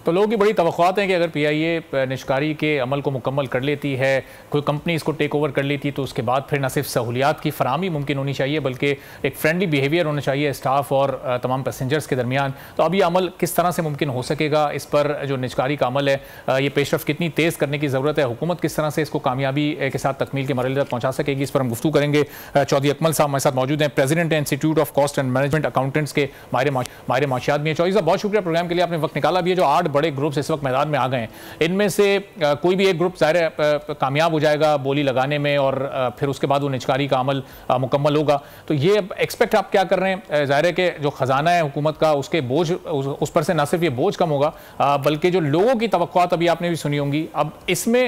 तो लोगों की बड़ी तवक्कुआत हैं कि अगर पीआईए निष्कारी के अमल को मुकम्मल कर लेती है, कोई कंपनी इसको टेक ओवर कर लेती है, तो उसके बाद फिर न सिर्फ सहूलियात की फराहमी मुमकिन होनी चाहिए बल्कि एक फ्रेंडली बिहेवियर होना चाहिए स्टाफ और तमाम पैसेंजर्स के दरमियान। तो अब ये अमल किस तरह से मुमकिन हो सकेगा, इस पर जो निष्कारी का अमल है ये पेशरफ कितनी तेज़ करने की ज़रूरत है, हुकूमत किस तरह से इसको कामयाबी के साथ तकमील के मरहले तक पहुँचा सकेगी, इस पर हम गुफ्तगू करेंगे। चौधरी अकमल साहब हमारे साथ मौजूद हैं, president institute of cost and management accountants के माहिर माशियात भी हैं। चौधरी साहब बहुत शुक्रिया प्रोग्राम के लिए, आपने वक्त निकाला भी है। जो 8 बड़े ग्रुप्स इस वक्त मैदान में आ गए हैं, इनमें से कोई भी एक ग्रुप ज़ाहिर कामयाब हो जाएगा बोली लगाने में और फिर उसके बाद वो निजकारी का अमल मुकम्मल होगा। तो ये एक्सपेक्ट आप क्या कर रहे हैं? ज़ाहिर है कि जो ख़जाना है हुकूमत का, उसके बोझ उस पर से न सिर्फ ये बोझ कम होगा बल्कि जो लोगों की तवक्कुआत अभी आपने भी सुनी होंगी, अब इसमें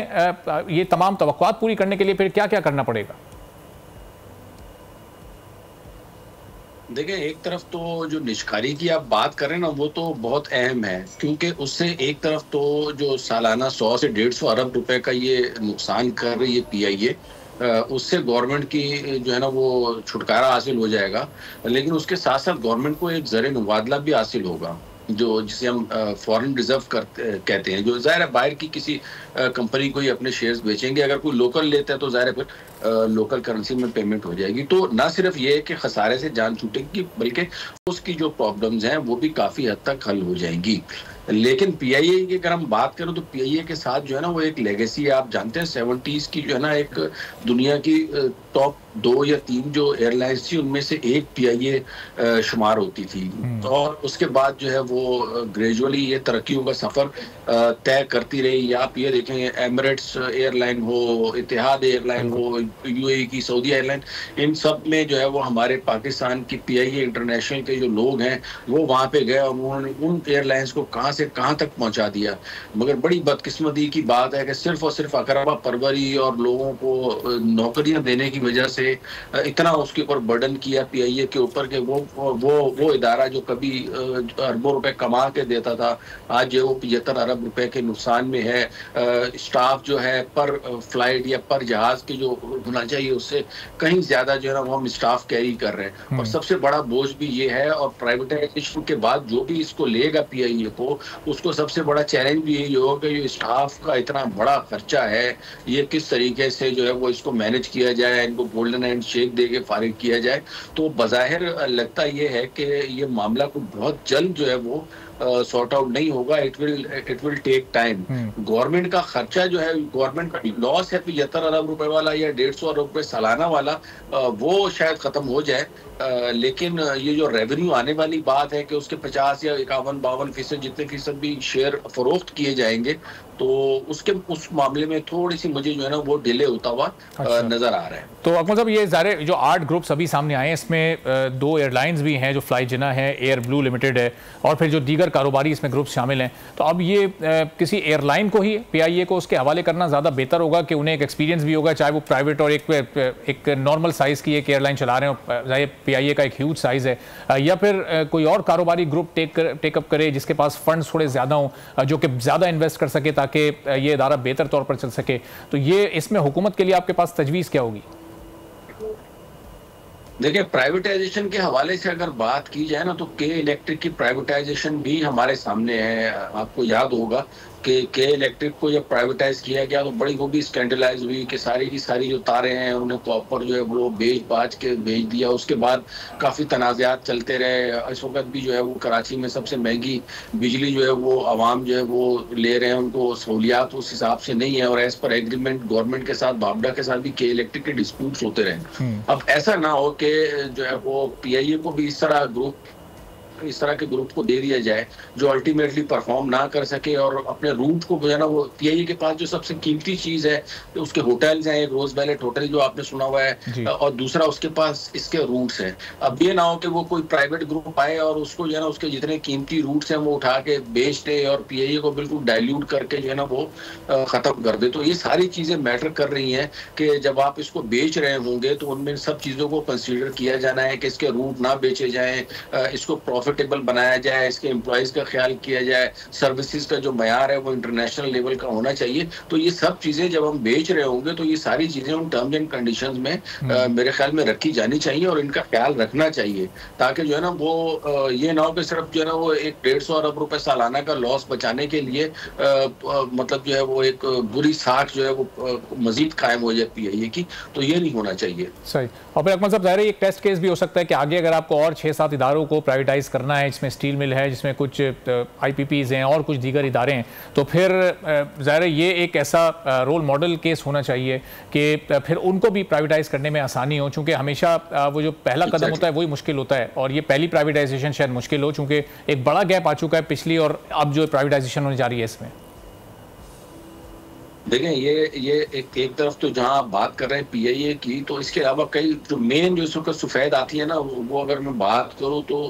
ये तमाम तवक्कुआत पूरी करने के लिए फिर क्या क्या करना पड़ेगा? देखिए, एक तरफ तो जो निष्कारी की आप बात करें ना, वो तो बहुत अहम है, क्योंकि उससे एक तरफ तो जो सालाना 100 से 150 अरब रुपए का ये नुकसान कर रही है पीआईए, उससे गवर्नमेंट की जो है ना वो छुटकारा हासिल हो जाएगा। लेकिन उसके साथ साथ गवर्नमेंट को एक ज़र मुबादला भी हासिल होगा, जो जिसे हम फॉरेन रिजर्व कहते हैं। जो ज़ाहिर है बाहर की किसी कंपनी को ही अपने शेयर्स बेचेंगे, अगर कोई लोकल लेता है तो ज़ाहिर है फिर लोकल करेंसी में पेमेंट हो जाएगी। तो ना सिर्फ ये है कि खसारे से जान छूटेगी, बल्कि उसकी जो प्रॉब्लम्स हैं वो भी काफ़ी हद तक हल हो जाएंगी। लेकिन पीआईए की अगर हम बात करें तो पीआईए के साथ जो है ना वो एक लेगेसी है। आप जानते हैं 70s की जो है ना एक दुनिया की टॉप 2 या 3 जो एयरलाइंस थी, उनमें से एक पीआईए शुमार होती थी। और उसके बाद जो है वो ग्रेजुअली ये तरक्कियों का सफ़र तय करती रही। आप ये देखेंगे, एमिरेट्स एयरलाइन हो, इतिहाद एयरलाइन हो, यूएई की सऊदी एयरलाइन, इन सब में जो है वो हमारे पाकिस्तान की पीआईए इंटरनेशनल के जो लोग हैं वो वहाँ पे गए और उन्होंने उन एयरलाइंस को कहाँ से कहाँ तक पहुँचा दिया। मगर बड़ी बदकिस्मती की बात है कि सिर्फ और सिर्फ अकरबा परवरी और लोगों को नौकरियां देने की वजह से इतना उसके ऊपर बर्डन किया पीआईए के ऊपर कि वो इदारा जो कभी अरबों रुपए कमा के देता था, आज जो वो 75 अरब रुपए के नुकसान में है। स्टाफ जो है पर फ्लाइट या पर जहाज के जो होना चाहिए उससे कहीं ज्यादा जो है ना वो हम स्टाफ कैरी कर रहे हैं। और सबसे बड़ा बोझ भी ये है, और प्राइवेटाइजेशन के बाद जो भी इसको लेगा पीआईए को, उसको सबसे बड़ा चैलेंज भी यही होगा कि जो स्टाफ का इतना बड़ा खर्चा है, ये किस तरीके से जो है वो इसको मैनेज किया जाए, इनको गोल्डन हैंड शेक दे के फारिग किया जाए। तो बज़ाहिर लगता ये है कि ये मामला को बहुत जल्द जो है वो सॉर्ट आउट नहीं होगा। It will take time. Government का खर्चा जो है, गवर्नमेंट का लॉस है 75 अरब रुपए वाला या 150 अरब रुपए सालाना वाला, वो शायद खत्म हो जाए। लेकिन ये जो रेवेन्यू आने वाली बात है कि उसके 50 या 51-52% जितने फीसद भी शेयर फरोख्त किए जाएंगे, तो उस मामले में थोड़ी सी मुझे जो है ना वो डिले होता हुआ नजर आ रहा है। तो अकमल साहब, ये सारे जो 8 ग्रुप्स अभी सामने आए हैं, इसमें 2 एयरलाइंस भी हैं, जो फ्लाई जिना है, एयर ब्लू लिमिटेड है, और फिर जो दीगर कारोबारी इसमें ग्रुप्स शामिल हैं। तो अब ये किसी एयरलाइन को ही पीआईए को उसके हवाले करना ज़्यादा बेहतर होगा कि उन्हें एक एक्सपीरियंस भी होगा, चाहे वो प्राइवेट और एक नॉर्मल साइज़ की एक एयरलाइन चला रहे हो, पीआईए का एक ह्यूज साइज़ है, या फिर कोई और कारोबारी ग्रुप टेकअप करे जिसके पास फंड्स थोड़े ज़्यादा हों, जो कि ज़्यादा इन्वेस्ट कर सके ताकि ये इदारा बेहतर तौर पर चल सके। तो ये इसमें हुकूमत के लिए आपके पास तजवीज़ क्या होगी? देखिए, प्राइवेटाइजेशन के हवाले से अगर बात की जाए ना, तो के इलेक्ट्रिक की प्राइवेटाइजेशन भी हमारे सामने है। आपको याद होगा कि के इलेक्ट्रिक को जब प्राइवेटाइज किया गया तो बड़ी वो भी स्कैंडलाइज हुई कि सारी की सारी जो तारें हैं उन्हें प्रॉपर जो है वो बेच दिया। उसके बाद काफ़ी तनाज़ात चलते रहे। इस वक्त भी जो है वो कराची में सबसे महंगी बिजली जो है वो आवाम जो है वो ले रहे हैं, उनको सहूलियात उस हिसाब से नहीं है, और एज पर एग्रीमेंट गवर्नमेंट के साथ, बाबडा के साथ भी के इलेक्ट्रिक के डिस्प्यूट्स होते रहे। अब ऐसा ना हो कि जो है वो पीआईए को भी इस तरह के ग्रुप को दे दिया जाए जो अल्टीमेटली परफॉर्म ना कर सके, और अपने रूट को जो है ना वो पीआईए के पास जो सबसे कीमती चीज है उसके होटल्स हैं, एक रोज वैलेट होटल जो आपने सुना हुआ है, और दूसरा उसके पास इसके रूट्स हैं। अब ये ना हो कि वो कोई प्राइवेट ग्रुप आए और उसको जो है ना उसके जितने कीमती रूट्स हैं वो उठा के बेच दे और पीआईए को बिल्कुल डाइल्यूट करके जो है ना वो खत्म कर दे। तो ये सारी चीजें मैटर कर रही हैं कि जब आप इसको बेच रहे होंगे तो उनमें सब चीजों को कंसीडर किया जाना है कि इसके रूट ना बेचे जाएं, इसको प्रॉफिटेबल बनाया जाए, इसके एम्प्लॉइज़ का ख्याल किया जाए, सर्विसेज़ का जो मयार है वो इंटरनेशनल लेवल का होना चाहिए। तो ये सब चीज़ें जब हम बेच रहे होंगे तो ये सारी चीज़ें उन टर्म्स एंड कंडीशंस में मेरे ख्याल में रखी जानी चाहिए और इनका ख्याल रखना चाहिए, ताकि जो है ना वो ये ना हो कि सिर्फ जो है ना वो एक 150 अरब रुपए सालाना का लॉस बचाने के लिए मतलब जो है वो एक बुरी साख जो है वो मजीद कायम हो जाए पीआईए की, तो ये नहीं होना चाहिए। सही। और फिर अकमल साहब, ज़ाहिर है एक टेस्ट केस भी हो सकता है कि आगे अगर आपको और 6-7 इदारों को प्राइवेटाइज करना है, जिसमें स्टील मिल है, जिसमें कुछ आईपीपीज़ हैं और कुछ दीगर इदारे हैं, तो फिर ज़ाहिर है ये एक ऐसा रोल मॉडल केस होना चाहिए कि फिर उनको भी प्राइवेटाइज करने में आसानी हो, चूँकि हमेशा वो जो पहला कदम होता है वही मुश्किल होता है, और ये पहली प्राइवेटाइजेशन शायद मुश्किल हो, चूँकि एक बड़ा गैप आ चुका है पिछली और अब जो प्राइवेटाइजेशन होने जा रही है इसमें। देखें, ये एक तरफ तो जहां आप बात कर रहे हैं पीआईए की, तो इसके अलावा कई जो मेन जो इसका सफेद आती है ना, वो अगर मैं बात करूं तो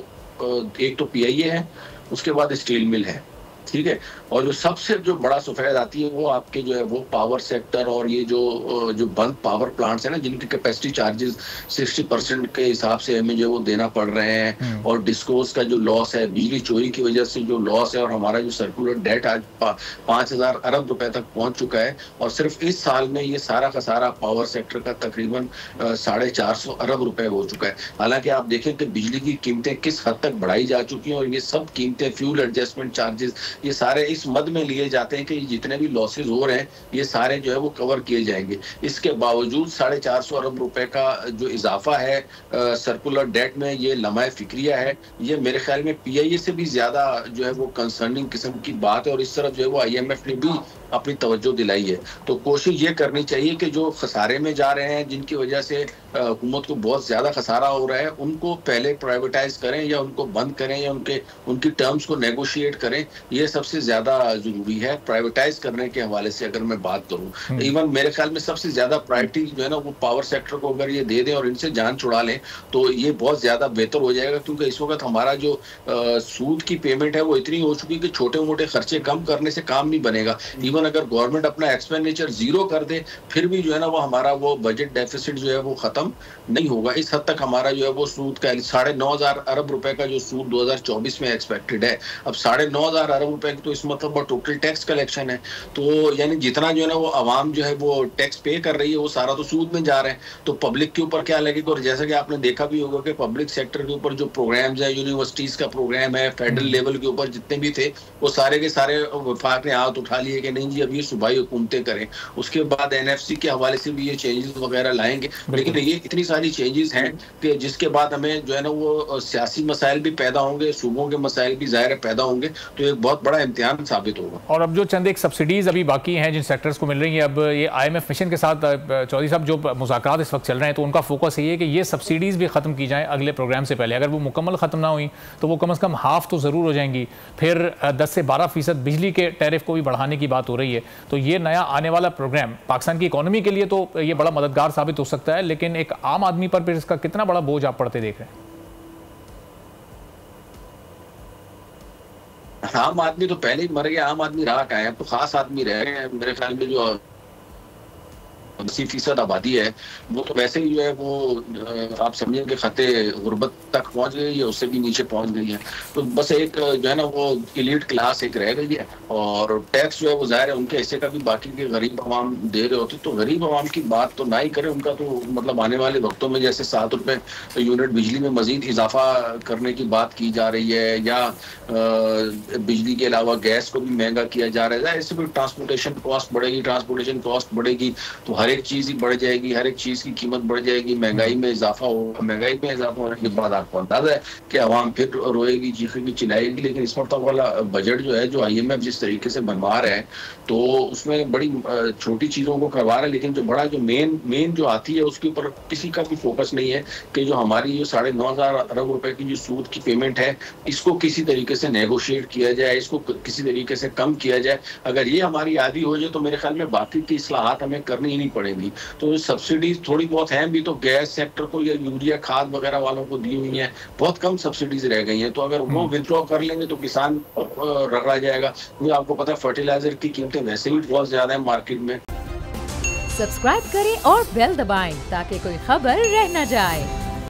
एक तो पीआईए है, उसके बाद स्टील मिल है, ठीक है, और जो सबसे जो बड़ा सफेद आती है वो आपके जो है वो पावर सेक्टर और ये जो बंद पावर प्लांट्स है ना, जिनकी कैपेसिटी चार्जेस 60% के हिसाब से हमें जो वो देना पड़ रहे हैं, और डिस्कोस का जो लॉस है, बिजली चोरी की वजह से जो लॉस है, और हमारा जो सर्कुलर डेट आज 5,000 अरब रुपए तक पहुंच चुका है, और सिर्फ इस साल में ये सारा का सारा पावर सेक्टर का तकरीबन 450 अरब रुपए हो चुका है। हालांकि आप देखें कि बिजली की कीमतें किस हद तक बढ़ाई जा चुकी हैं, और ये सब कीमतें, फ्यूल एडजस्टमेंट चार्जेस, ये सारे इस मद में लिए जाते हैं कि जितने भी लॉसेस हो रहे हैं ये सारे जो है वो कवर किए जाएंगे। इसके बावजूद 450 अरब रुपए का जो इजाफा है सर्कुलर डेट में, ये लम्हा फिक्रिया है। ये मेरे ख्याल में पीआईए से भी ज्यादा जो है वो कंसर्निंग किस्म की बात है, और इस तरफ जो है वो आईएमएफ ने भी अपनी तवज्जो दिलाई है। तो कोशिश ये करनी चाहिए कि जो खसारे में जा रहे हैं, जिनकी वजह से हुकूमत को बहुत ज्यादा खसारा हो रहा है, उनको पहले प्राइवेटाइज करें या उनको बंद करें या उनकी टर्म्स को नेगोशिएट करें। ये सबसे ज्यादा जरूरी है प्राइवेटाइज करने के हवाले से। अगर मैं बात करूं, इवन मेरे ख्याल में सबसे ज्यादा प्रायोरिटी जो है ना वो पावर सेक्टर को अगर ये दे दें और इनसे जान छुड़ा लें तो ये बहुत ज्यादा बेहतर हो जाएगा, क्योंकि इस वक्त हमारा जो सूद की पेमेंट है वो इतनी हो चुकी है कि छोटे मोटे खर्चे कम करने से काम नहीं बनेगा। इवन अगर गवर्नमेंट अपना एक्सपेंडिचर जीरो कर दे, फिर भी जो है ना वो हमारा वो बजट डेफिसिट जो है वो खत्म नहीं होगा। इस हद तक हमारा जो है वो सूद का 9,500 अरब रुपए का जो सूद 2024 में एक्सपेक्टेड है, अब 9,500 अरब रुपए की तो इस मतलब टोटल टैक्स कलेक्शन है। तो यानी जितना जो है ना वो आवाम जो है वो टैक्स पे कर रही है, वो सारा तो सूद में जा रहा है। तो पब्लिक के ऊपर क्या लगेगा? और जैसा कि आपने देखा भी होगा कि पब्लिक सेक्टर के ऊपर जो प्रोग्राम्स है, यूनिवर्सिटीज का प्रोग्राम है, फेडरल लेवल के ऊपर जितने भी थे, वो सारे के सारे वफाक ने हाथ उठा लिए कि नहीं जी अब ये सूबाई हुकूमतें करें। उसके बाद एनएफसी के हवाले से भी ये चेंजेस वगैरह लाएंगे, लेकिन ये इतनी सारी चेंजेस हैं कि जिसके बाद हमें जो है ना वो सियासी मसाइल भी पैदा होंगे, सूबों के मसाइल भी ज़ाहिर पैदा होंगे, तो एक बहुत बड़ा इम्तिहान साबित होगा। और अब जो चंद एक सब्सिडीज़ अभी बाकी हैं जिन सेक्टर्स को मिल रही हैं, अब ये IMF मिशन के साथ चौधरी साहब जो मुज़ाकरात इस वक्त चल रहे हैं, तो उनका फोकस ये है कि ये सब्सिडीज़ भी ख़त्म की जाएँ अगले प्रोग्राम से पहले। अगर वो मुकम्मल ख़त्म ना हुई तो वो कम से कम हाफ तो ज़रूर हो जाएंगी। फिर 10 से 12% बिजली के टैरिफ को भी बढ़ाने की बात हो रही है। तो ये नया आने वाला प्रोग्राम पाकिस्तान की इकॉनमी के लिए तो ये बड़ा मददगार साबित हो सकता है, लेकिन एक आम आदमी पर फिर इसका कितना बड़ा बोझ आप पड़ते देख रहे हैं? आम आदमी तो पहले ही मर गया, आम आदमी रहा कहाँ है? अब तो खास आदमी रह रहे हैं। मेरे ख्याल में जो 80% आबादी है वो तो वैसे ही जो है वो आप समझिए कि खते गुर्बत तक पहुंच गई है, उससे भी नीचे पहुंच गई है। तो बस एक जो है ना वो एलीट क्लास एक रह गई है, और टैक्स जो है वो ज़ाहिर है उनके हिस्से का भी बाकी के गरीब आवाम दे रहे होते। तो गरीब आवाम की बात तो ना ही करें, उनका तो मतलब आने वाले वक्तों में जैसे 7 रुपये यूनिट बिजली में मजीद इजाफा करने की बात की जा रही है, या बिजली के अलावा गैस को भी महंगा किया जा रहा है, इससे भी ट्रांसपोर्टेशन कॉस्ट बढ़ेगी, ट्रांसपोर्टेशन कॉस्ट बढ़ेगी तो हर एक चीज ही बढ़ जाएगी, हर एक चीज की कीमत बढ़ जाएगी, महंगाई में इजाफा होगा। महंगाई में इजाफा होने के बाद आपको अंदाजा है कि आवाम फिर रोएगी, चीखेगी, चिल्लाएगी। लेकिन इस वक्त वाला बजट जो है, जो IMF जिस तरीके से बनवा रहा है, तो उसमें बड़ी छोटी चीजों को करवा रहा है, लेकिन जो बड़ा जो मेन जो आती है उसके ऊपर किसी का भी फोकस नहीं है कि जो हमारी जो 9,500 अरब रुपए की जो सूद की पेमेंट है, इसको किसी तरीके से नेगोशिएट किया जाए, इसको किसी तरीके से कम किया जाए। अगर ये हमारी आदि हो जाए तो मेरे ख्याल में बाकी की इस्लाहात हमें करनी ही नहीं पड़ेगी। तो सब्सिडीज थोड़ी बहुत हैं भी, तो गैस सेक्टर को या यूरिया खाद वगैरह वालों को दी हुई हैं, बहुत कम सब्सिडीज रह गई हैं। तो अगर वो विथड्रॉ कर लेंगे तो किसान रगड़ा जाएगा, क्योंकि आपको पता है फर्टिलाइजर की कीमतें वैसे ही बहुत ज्यादा है मार्केट में। सब्सक्राइब करें और बेल दबाएं ताकि कोई खबर रह न जाए।